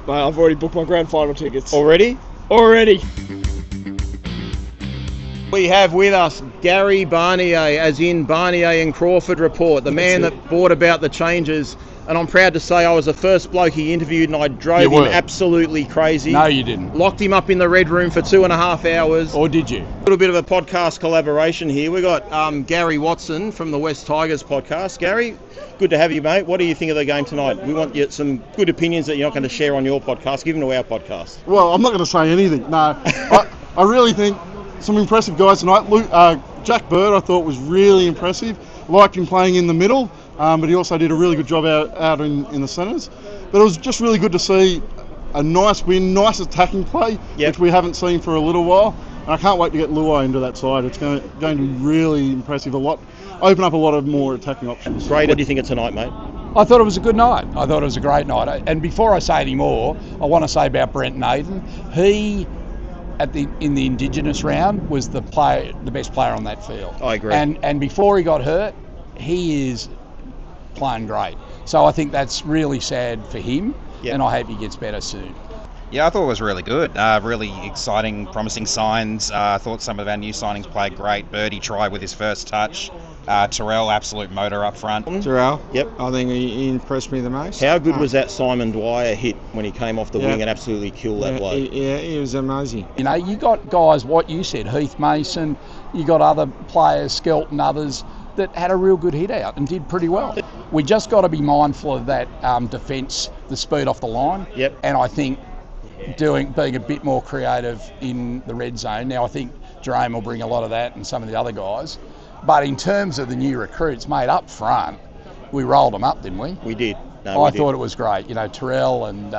Mate, I've already booked my grand final tickets. Already? Already. We have with us Gary Barnier, as in Barnier and Crawford Report, the man that brought about the changes. And I'm proud to say I was the first bloke he interviewed, and I drove him absolutely crazy. No, you didn't. Locked him up in the red room for 2.5 hours. Or did you? A little bit of a podcast collaboration here. We've got Gary Watson from the West Tigers podcast. Gary, good to have you, mate. What do you think of the game tonight? We want you some good opinions that you're not going to share on your podcast. Give them to our podcast. Well, I'm not going to say anything. No, I really think some impressive guys tonight. Jack Bird, I thought, was really impressive. Liked him playing in the middle, but he also did a really good job out in the centres. But it was just really good to see a nice win, nice attacking play, which we haven't seen for a little while. And I can't wait to get Luai into that side. It's going to be really impressive. Open up a lot of more attacking options. Great. What do you think of tonight, mate? I thought it was a good night. I thought it was a great night. And before I say any more, I want to say about Brent Nathan. He, in the Indigenous round, was the best player on that field. I agree. And before he got hurt, he is playing great. So I think that's really sad for him, and I hope he gets better soon. Yeah, I thought it was really good. Really exciting, promising signs. I thought some of our new signings played great. Birdie tried with his first touch. Terrell, absolute motor up front. Terrell, I think he impressed me the most. How good was that Simon Dwyer hit when he came off the wing and absolutely killed that bloke? He was amazing. You know, you got guys, what you said, Heath Mason, you got other players, Skelton, others, that had a real good hit out and did pretty well. We just got to be mindful of that defence, the speed off the line. And I think being a bit more creative in the red zone. Now I think Jerome will bring a lot of that and some of the other guys. But in terms of the new recruits, mate, up front, we rolled them up, didn't we? We did. I thought it was great. You know, Terrell and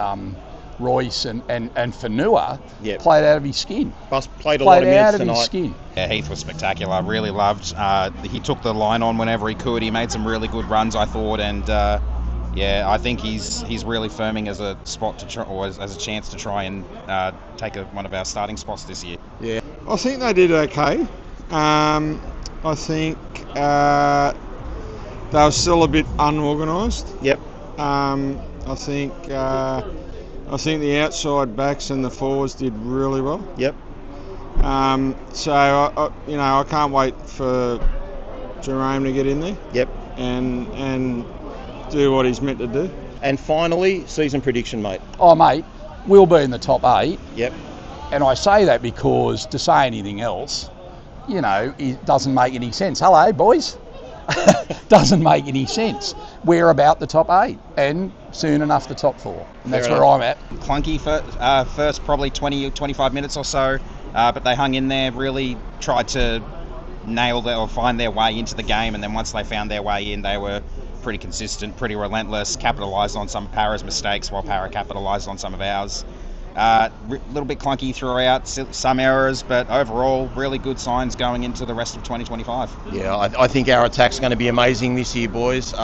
Royce and Fanua played out of his skin. Played a lot of minutes tonight. His skin. Yeah, Heath was spectacular. I really loved. He took the line on whenever he could. He made some really good runs, I thought, and I think he's really firming as a spot to try, or as a chance to try and take one of our starting spots this year. Yeah, I think they did okay. I think they were still a bit unorganised. I think the outside backs and the forwards did really well. So I can't wait for Jerome to get in there. And do what he's meant to do. And finally, season prediction, mate. Oh, mate, we'll be in the top 8. Yep. And I say that because to say anything else, you know, it doesn't make any sense. Hello, boys. Doesn't make any sense. We're about the top 8 and soon enough the top 4. And that's where I'm at. Clunky first probably 20, 25 minutes or so, but they hung in there, really tried to nail or find their way into the game, and then once they found their way in, they were pretty consistent, pretty relentless, capitalised on some of Para's mistakes while Para capitalised on some of ours. A little bit clunky throughout, some errors, but overall really good signs going into the rest of 2025. Yeah, I think our attack's going to be amazing this year, boys.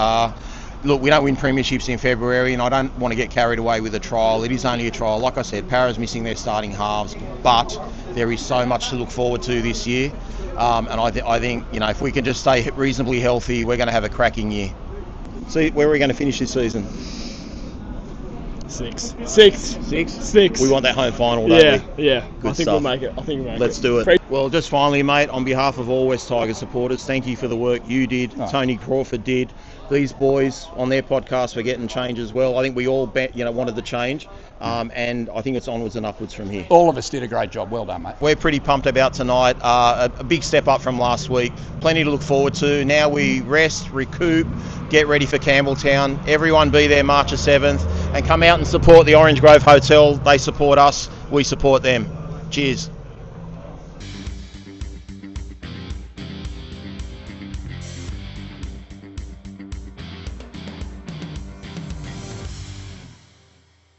Look, we don't win premierships in February, and I don't want to get carried away with a trial. It is only a trial. Like I said, Para's missing their starting halves, but there is so much to look forward to this year. And I think, you know, if we can just stay reasonably healthy, we're going to have a cracking year. See, where are we going to finish this season? 6. We want that home final, don't we? Yeah. Good I think stuff. we'll make it. Let's do it. Well, just finally, mate, on behalf of all West Tigers supporters, thank you for the work you did, Tony Crawford did, these boys on their podcast for getting change as well. I think we all wanted the change, and I think it's onwards and upwards from here. All of us did a great job. Well done, mate. We're pretty pumped about tonight. A big step up from last week. Plenty to look forward to. Now we rest, recoup, get ready for Campbelltown. Everyone be there March the 7th, and come out and support the Orange Grove Hotel. They support us. We support them. Cheers.